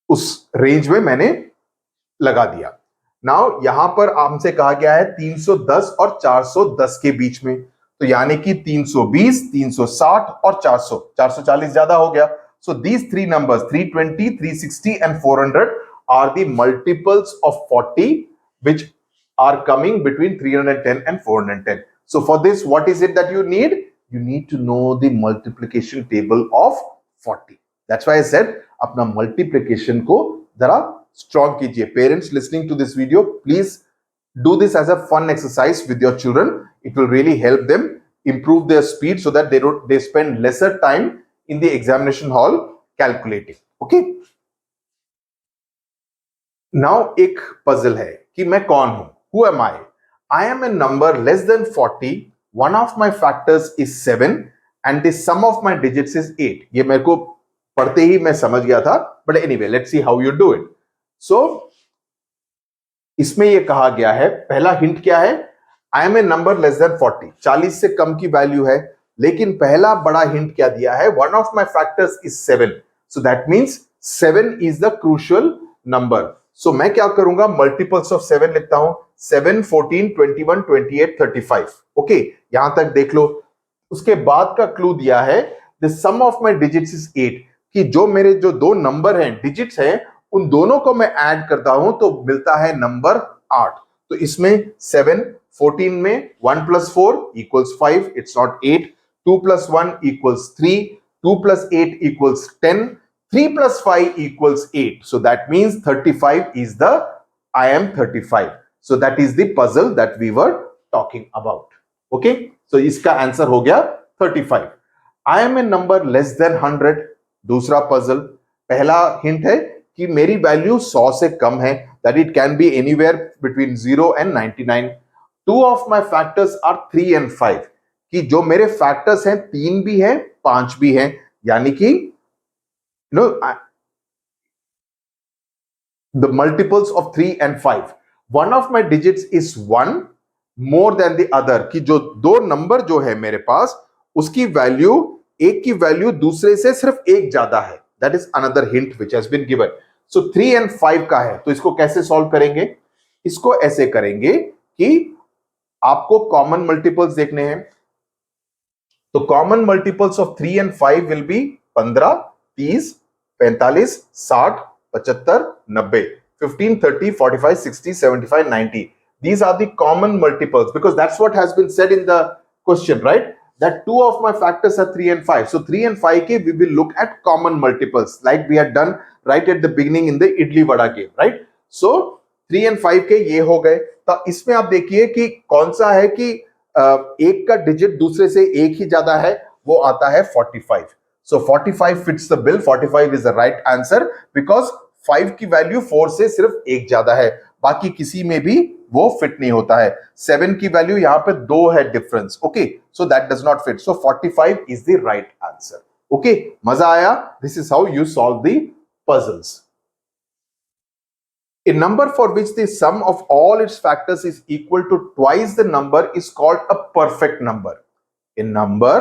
Speaker 1: उस रेंज में मैंने लगा दिया. नाउ यहां पर हमसे कहा गया है 310 और 410 के बीच में, तो यानी कि 320, 360 और 400. 440 ज्यादा हो गया. So these three numbers, 320, 360 and 400 are the multiples of 40 which are coming between 310 and 410. So for this, what is it that you need? You need to know the multiplication table of 40. That's why I said अपना multiplication को जरा strong कीजिए. Parents listening to this video, please do this as a fun exercise with your children. It will really help them improve their speed so that they spend lesser time in the examination hall calculating. Okay. Now एक puzzle है कि मैं कौन हूं? Who am I? I am a number less than 40. One of my factors is 7 and the sum of my digits is 8. ये मेरे को पढ़ते ही मैं समझ गया था, but anyway, let's see how you do it. So इसमें ये कहा गया है, पहला हिंट क्या है? I am a number less than 40. 40 से कम की वैल्यू है, लेकिन पहला बड़ा हिंट क्या दिया है? One of my factors is 7. So that means 7 is the crucial number. So मैं क्या करूंगा? Multiples of 7 लिखता हूं. 7, 14, 21, 28, 35. Okay, यहां तक देख लो. उसके बाद का क्लू दिया है the sum of my digits is 8, कि जो मेरे जो दो नंबर हैं, डिजिट्स हैं, उन दोनों को मैं ऐड करता हूं तो मिलता है नंबर 8. तो इसमें 7, 14 में 1 plus 4 equals 5. It's not 8. 2 plus 1 equals 3. 2 plus 8 equals 10. 3 plus 5 equals 8. So that means 35 is the I am 35. So that is the puzzle that we were talking about. Okay. So इसका answer हो गया 35. I am a number less than 100. दूसरा puzzle. पहला hint है कि मेरी value 100 से कम है, that it can be anywhere between 0 and 99. Two of my factors are 3 and 5. कि जो मेरे फैक्टर्स हैं 3 भी हैं 5 भी हैं, यानी कि the multiples of 3 and 5. One of my digits is 1 more than the other, कि जो दो नंबर जो है मेरे पास उसकी वैल्यू, एक की वैल्यू दूसरे से सिर्फ एक ज्यादा है. That is another hint which has been given. So 3 and 5 का है, तो इसको कैसे सॉल्व करेंगे? इसको ऐसे करेंगे कि आपको कॉमन मल्टीपल्स देखने हैं. तो common multiples of 3 and 5 will be 15, 30, 45, 60, 75, 90, 15, 30, 45, 60, 75, 90. These are the common multiples because that's what has been said in the question, right? That two of my factors are 3 and 5. So 3 and 5 ke we will look at common multiples like we had done right at the beginning in the idli vada game, right? So 3 and 5 के ये हो गए. तो इसमें आप देखिए कि कौन सा है कि एक का डिजिट दूसरे से एक ही ज्यादा है, वो आता है 45. So 45 fits the bill. 45 is the right answer because 5 की वैल्यू 4 से सिर्फ एक ज्यादा है, बाकी किसी में भी वो फिट नहीं होता है. 7 की वैल्यू यहां पे 2 है difference. Okay, so that does not fit. So 45 is the right answer. Okay, मजा आया? This is how you solve the puzzles. A number for which the sum of all its factors is equal to twice the number is called a perfect number. A number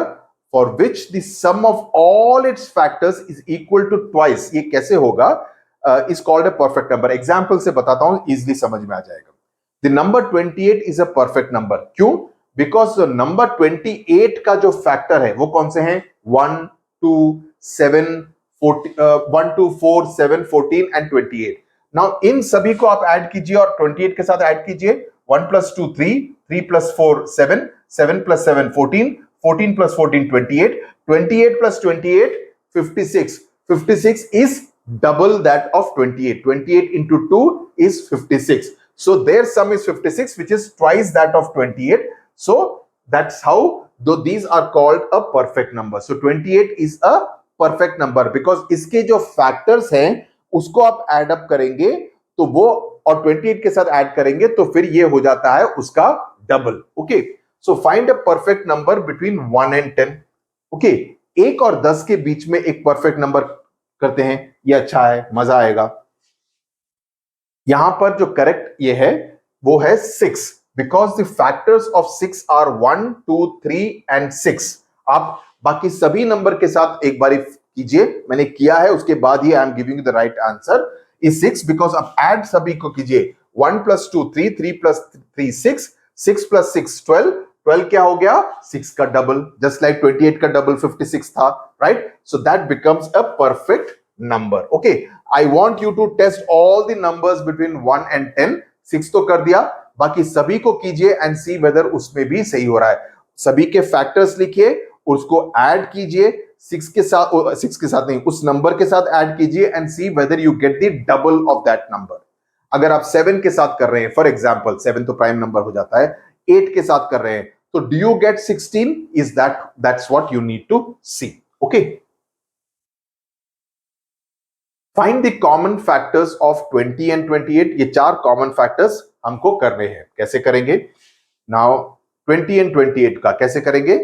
Speaker 1: for which the sum of all its factors is equal to twice, ये कैसे होगा? Is called a perfect number. Example से बताता हूं, easily समझ में आ जाएगा. The number 28 is a perfect number. क्यों? Because the number 28 का जो फैक्टर है वो कौन से हैं? 1, 2, 7, 1, 2, 4, 7, 14 and 28. Now इन सभी को आप ऐड कीजिए और 28 के साथ ऐड कीजिए. 1 plus 2 3, 3 plus 4 7, 7 plus 7 14, 14 plus 14 28, 28 plus 28 56. 56 is double that of 28. 28 into 2 is 56. So their sum is 56, which is twice that of 28. So that's how though these are called a perfect number. So 28 is a perfect number because इसके जो factors हैं उसको आप add up करेंगे तो वो, और 28 के साथ ऐड करेंगे तो फिर ये हो जाता है उसका double. Okay, so find a perfect number between 1 and 10. Okay, 1 और 10 के बीच में एक परफेक्ट नंबर करते हैं, ये अच्छा है, मजा आएगा. यहां पर जो करेक्ट ये है वो है 6 because the factors of 6 are 1 2 3 and 6. आप बाकी सभी नंबर के साथ एक बारी कीजिए, मैंने किया है, उसके बाद ही I am giving the right answer is 6 because आप ऐड सभी को कीजिए. 1 + 2 3, 3 + 3 6, 6 + 6 12, 12 क्या हो गया, 6 का डबल, जस्ट लाइक 28 का डबल 56 था, right. So that becomes a perfect number. Okay, I want you to test all the numbers between 1 and 10. 6 तो कर दिया, बाकी सभी को कीजिए एंड सी वेदर उसमें भी सही हो रहा है. सभी के फैक्टर्स लिखिए, उसको ऐड कीजिए 6 के साथ नहीं, उस नंबर के साथ ऐड कीजिए and see whether you get the double of that number. अगर आप 7 के साथ कर रहे हैं, फॉर एग्जाम्पल 7 तो प्राइम नंबर हो जाता है, 8 के साथ कर रहे हैं, तो do you get 16? Is that's what you need to see. Okay, find the common factors of 20 and 28. ये 4 कॉमन फैक्टर्स हमको करने हैं. कैसे करेंगे? नाउ 20 एंड 28 का कैसे करेंगे?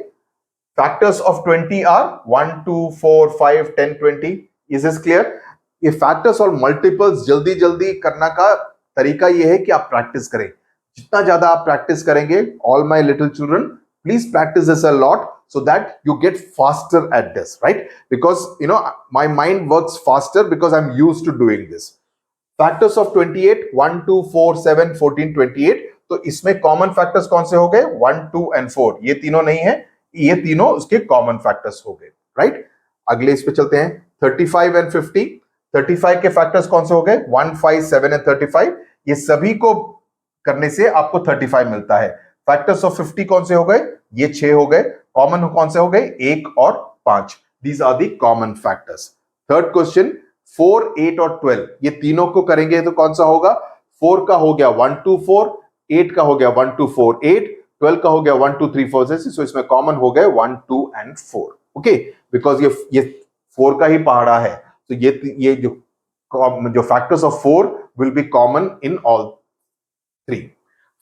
Speaker 1: Factors of 20 are 1 2 4 5 10 20. Is this clear? ये फैक्टर्स और मल्टीपल्स जल्दी जल्दी करना का तरीका ये है कि आप प्रैक्टिस करें. जितना ज्यादा आप प्रैक्टिस करेंगे, all my little children, please practice this a lot so that you get faster at this, right? Because my mind works faster because I'm used to doing this. Factors of 28, 1 2 4 7 14 28. तो इसमें common factors कौन से हो गए? 1 2 and 4. ये तीनों नहीं है, ये तीनों उसके कॉमन फैक्टर्स हो गए, राइट. अगले इस पे चलते हैं. 35 एंड 50. 35 के फैक्टर्स कौन से हो गए? 1 5 7 एंड 35. ये सभी को करने से आपको 35 मिलता है. फैक्टर्स ऑफ 50 कौन से हो गए? ये 6 हो गए. कॉमन कौन से हो गए? 1 और 5. These are the common factors. Third question, 4 8 और 12. ये तीनों को करेंगे तो कौन सा होगा? 4 का हो गया 1 2 4, 8 का हो गया 1 2 4 8, 12 का हो गया 1 2 3 4 6. सो इसमें कॉमन हो गए 1 2 एंड 4. ओके, बिकॉज ये 4 का ही पहाड़ा है, तो ये जो factors of 4 will be common in all 3.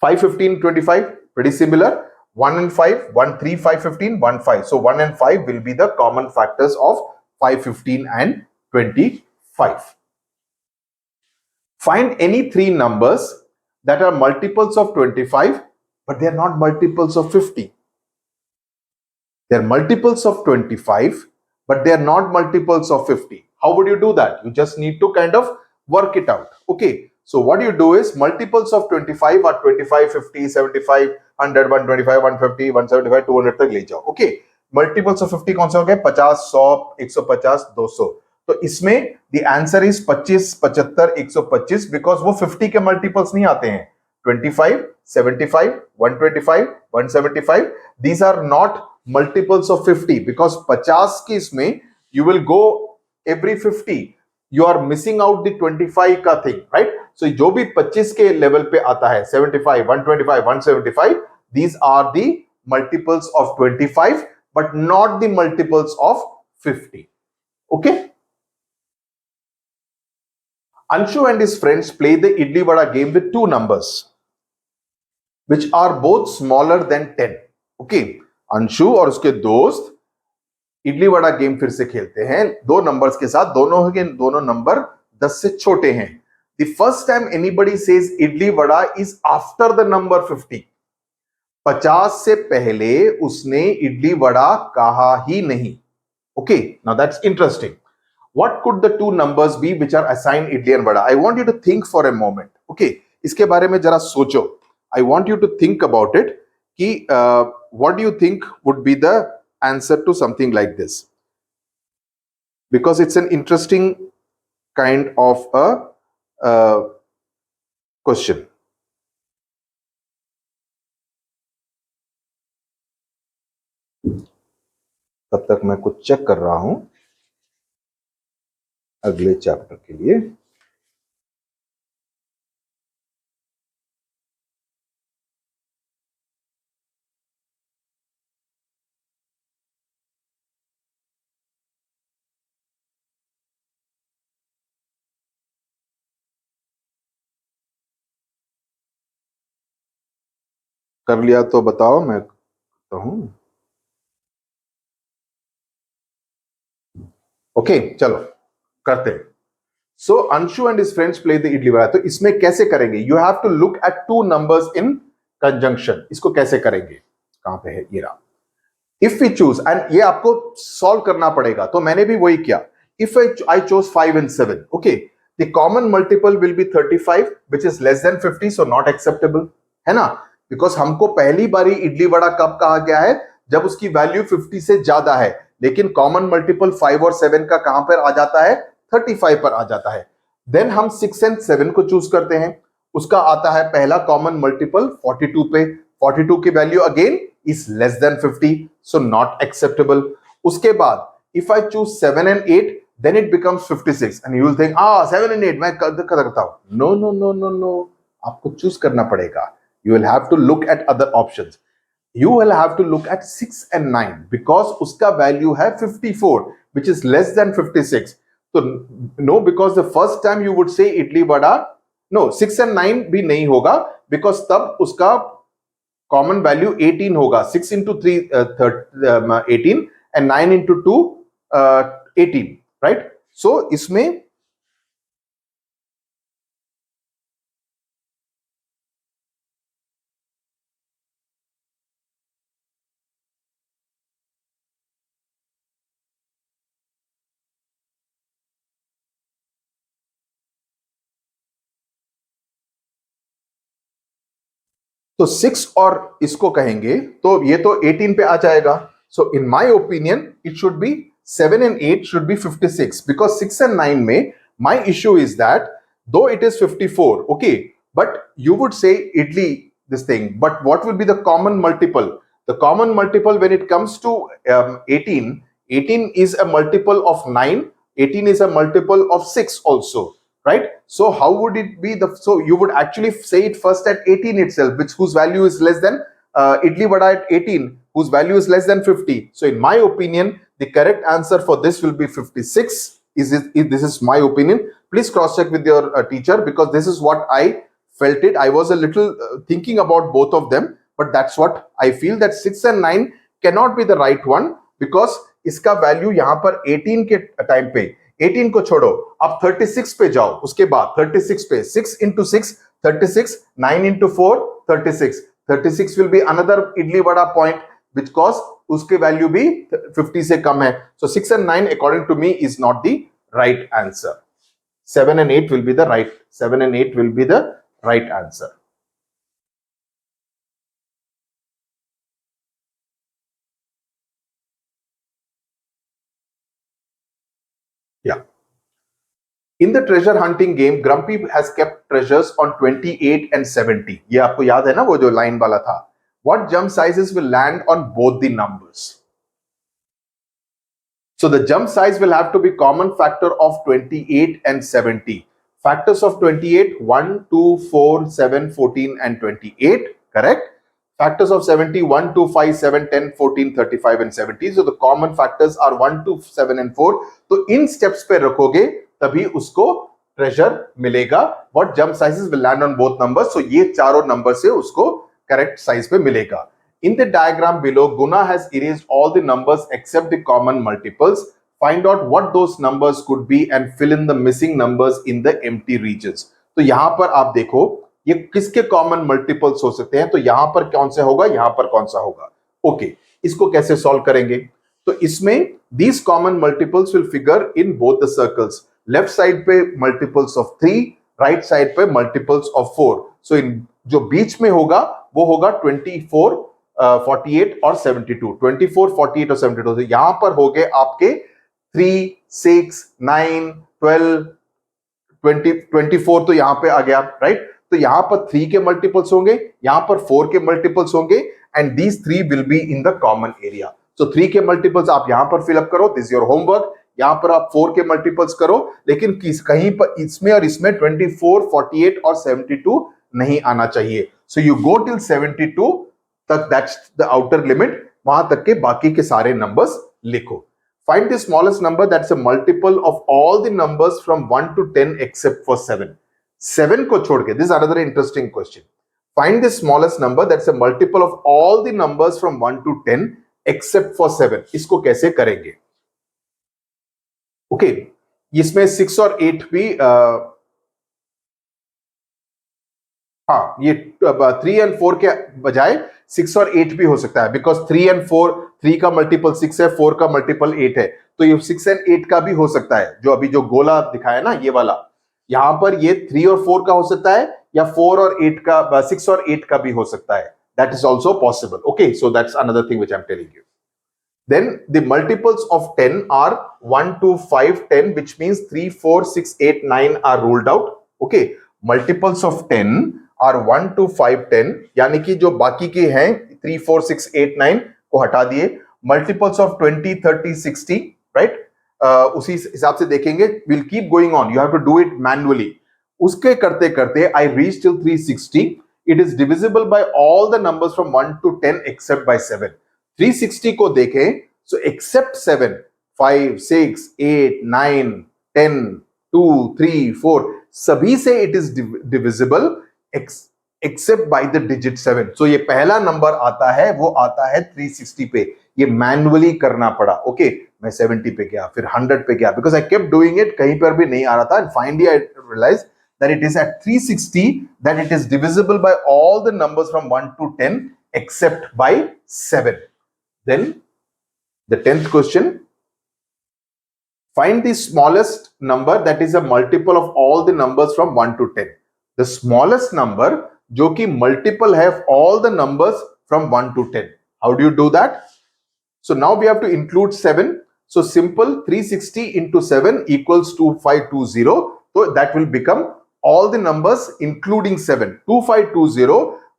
Speaker 1: 5 15 25, pretty similar. 1 and 5, 1 3 5 15 1 5. So 1 and 5 will be the common factors of 5 15 and 25. Find any three numbers that are multiples of 25 but they are not multiples of 50. They are multiples of 25 but they are not multiples of 50. How would you do that? You just need to kind of work it out. Okay, so what you do is multiples of 25 are 25 50 75 100 125 150 175 200 तक ले जाओ. Okay, multiples of 50 कौन से हो गए? 50 100 150 200. तो इसमें the answer is 25 75 125 because वो 50 के multiples नहीं आते हैं. 25 75 125 175, these are not multiples of 50 because 50 की इसमें you will go every 50, you are missing out the 25 का thing, right? So जो भी 25 के लेवल पे आता है 75 125 175, these are the multiples of 25 but not the multiples of 50. Okay, Anshu and his friends play the idli vada game with two numbers which are both smaller than 10. Okay, Anshu और उसके दोस्त idli vada game फिर से खेलते हैं दो नंबर्स के साथ. दोनों के दोनों नंबर 10 से छोटे हैं. The first time anybody says idli vada is after the number 50. 50 से पहले उसने इडली वड़ा कहा ही नहीं. Okay, now that's interesting. What could the two numbers be which are assigned idli and vada? I want you to think for a moment. Okay, इसके बारे में जरा सोचो. I want you to think about it. कि what do you think would be the answer to something like this? Because it's an interesting kind of a question. तब तक मैं कुछ चेक कर रहा हूं अगले चैप्टर के लिए. कर लिया तो बताओ, मैं तो हूं। ओके चलो करते हैं। So Anshu and his friends play the idli vada. तो इसमें कैसे करेंगे? You have to look at two numbers in conjunction. इसको कैसे करेंगे? कहां पे है ये रहा। इफ वी चूज, एंड ये आपको सॉल्व करना पड़ेगा, तो मैंने भी वही किया। If I chose 5 and 7, okay, the common multiple will be 35 which is less than 50, so not acceptable, है ना? बिकॉज हमको पहली बारी इडली वड़ा कब कहा गया है? जब उसकी वैल्यू 50 से ज्यादा है। लेकिन कॉमन मल्टीपल 5 और 7 का कहां पर आ जाता है? 35 पर आ जाता है। देन हम 6 and 7 को चूज करते हैं। उसका आता है पहला कॉमन मल्टीपल 42 पे। 42 की value again is less than 50, so not acceptable. उसके बाद if I choose 7 and 8, then it becomes 56, and you will think 7 and 8 मैं करता हूं। No, no, no, no, no, आपको चूज करना पड़ेगा। You will have to look at other options. You will have to look at 6 and 9 because उसका value है 54, which is less than 56. तो no, because the first time you would say idli vada, no, 6 and 9 भी नहीं होगा, because तब उसका common value 18 होगा। 6 into 3 18 and 9 into 2 18, right? सो इसमें तो 6 और इसको कहेंगे तो ये तो 18 पे आ जाएगा। So in my opinion it should be 7 and 8 should be 56, because 6 and 9 में my issue is that though it is 54, okay, but you would say idli this thing, but what will be the common multiple? The common multiple when it comes to 18, 18 is a multiple of 9, 18 is a multiple of 6 also, right? So how would it be so you would actually say it first at 18 itself, which whose value is less than idli vada at 18, whose value is less than 50. So in my opinion, the correct answer for this will be 56. This is my opinion. Please cross check with your teacher, because this is what I felt it. I was a little thinking about both of them, but that's what I feel, that 6 and 9 cannot be the right one, because इसका value यहां पर 18 के time पे, 18 को छोड़ो, अब 36 पे जाओ। उसके बाद 36 पे 6 into 6 36, 9 into 4 36, 36 will be another idli vada point, because उसके वैल्यू भी 50 से कम है। So 6 and 9 according to me is not the right answer. 7 and 8 will be the right. 7 and 8 will be the right answer. Yeah. In the treasure hunting game, Grumpy has kept treasures on 28 and 70. ये आपको याद है ना, वो जो line वाला था। What jump sizes will land on both the numbers? So the jump size will have to be common factor of 28 and 70. Factors of 28, 1, 2, 4, 7, 14 and 28, correct? Factors of 70, 1, 2, 5, 7, 10, 14, 35 and 70. So the common factors are 1, 2, 7 and 4. तो इन steps पे रखोगे तभी उसको treasure मिलेगा। What jump sizes will land on both numbers? So ये चारों number से उसको करेक्ट साइज पे मिलेगा। In the diagram below, Guna has erased all the numbers except the common multiples. Find out what those numbers could be and fill in the missing numbers in the empty regions. तो यहां पर आप देखो ये किसके common multiples हो सकते हैं, तो यहां पर कौन सा होगा, यहां पर कौन सा होगा। ओके, इसको कैसे सॉल्व करेंगे? तो इसमें these common multiples will figure in both the circles. Left side पे मल्टीपल्स ऑफ 3, राइट साइड पे मल्टीपल्स ऑफ 4। सो इन जो बीच में होगा वो होगा 24, 48 और 72। 24, 48 और 72। तो यहां पर हो गए आपके 3, 6, 9, 12, 20, 24 तो यहां पे आ गया, राइट? तो यहां पर 3 के मल्टीपल्स होंगे, यहां पर 4 के मल्टीपल्स होंगे, and these 3 will be in the common area. So 3 के मल्टीपल्स आप यहां पर फिलअप करो, दिस योर होमवर्क। यहां पर आप 4 के मल्टीपल्स करो, लेकिन कहीं पर इसमें और इसमें 24, 48 और 72 नहीं आना चाहिए। सो यू गो टिल 72 तक, दैट्स द आउटर लिमिट। वहां तक के बाकी के सारे नंबर्स लिखो। Find the smallest number that's a multiple of all the numbers from 1 to 10 except for 7. 7 को छोड़ के, this is another interesting question. Find the smallest number that's a multiple of all the numbers from 1 to 10 except for 7. इसको कैसे करेंगे? Okay, इसमें 6 और 8 भी हाँ, ये 3 एंड 4 के बजाय 6 और 8 भी हो सकता है, बिकॉज 3 एंड 4, 3 का मल्टीपल 6 है, 4 का मल्टीपल 8 है, तो ये 6 एंड 8 का भी हो सकता है। जो अभी जो गोला दिखाया ना, ये वाला, यहां पर ये 3 और 4 का हो सकता है, या 4 और 8 का, 6 और 8 का भी हो सकता है। That is also possible. Okay, so that's another thing which I am telling you. Then the multiples of 10 are 1, 2, 5, 10, which means 3, 4, 6, 8, 9 are ruled out. Okay, multiples of 10 are 1, 2, 5, 10, यानी कि जो बाकी के हैं 3, 4, 6, 8, 9 को हटा दिए। Multiples of 20, 30, 60, right? उसी हिसाब से देखेंगे। We'll keep going on. You have to do it manually. उसके करते करते I reached till 360. It is divisible by all the numbers from 1 to 10 except by 7. 360 को देखें, so except 7, 5, 6, 8, 9, 10, 2, 3, 4, सभी से it is divisible except by the digit 7. So ये पहला number आता है, वो आता है 360 पे। ये मैन्युअली करना पड़ा। ओके, मैं 70 पे गया, फिर 100 पे गया, because I kept doing it, कहीं पर भी नहीं आ रहा था, and finally I realized that it is at 360 that it is divisible by all the numbers from 1 to 10 except by 7. Then the 10th question, find the smallest number that is a multiple of all the numbers from 1 to 10. The smallest number जो कि multiple है of all the numbers from 1 to 10. How do you do that? So now we have to include 7. So simple, 360 into 7 equals 2520. So that will become all the numbers including 7. 2520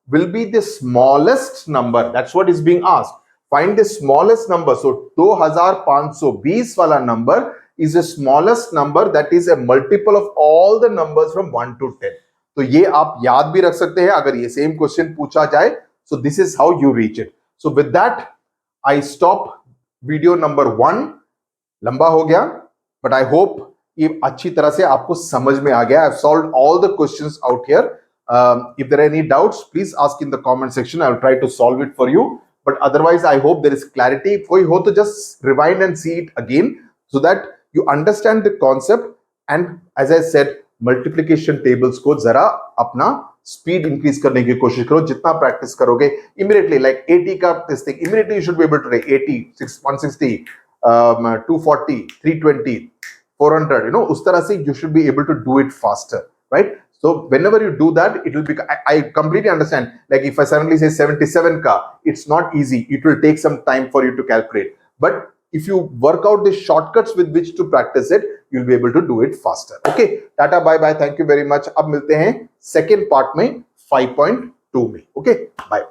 Speaker 1: will be the smallest number. That's what is being asked. Find the smallest number. So 2520 वाला number is the smallest number that is a multiple of all the numbers from 1 to 10. तो ये आप याद भी रख सकते हैं अगर ये सेम क्वेश्चन पूछा जाए. So this is how you reach it. So with that, I stop video number 1. लंबा हो गया, but I hope ये अच्छी तरह से आपको समझ में आ गया. I've solved all the questions out here. If there are any doubts, please ask in the comment section. I will try to solve it for you. But otherwise, I hope there is clarity. कोई हो तो just rewind and see it again so that you understand the concept. And as I said, multiplication tables को जरा अपना speed increase करने की कोशिश करो. जितना practice करोगे, immediately like 80 का this thing, immediately you should be able to write 80, 160, 240, 320, 400. You know, उस तरह से you should be able to do it faster, right? So whenever you do that, it will be, I completely understand. Like if I suddenly say 77 ka, it's not easy. It will take some time for you to calculate. But if you work out the shortcuts with which to practice it, you'll be able to do it faster. Okay, tata, bye bye, thank you very much. अब मिलते हैं second part में 5.2 में. Okay, bye.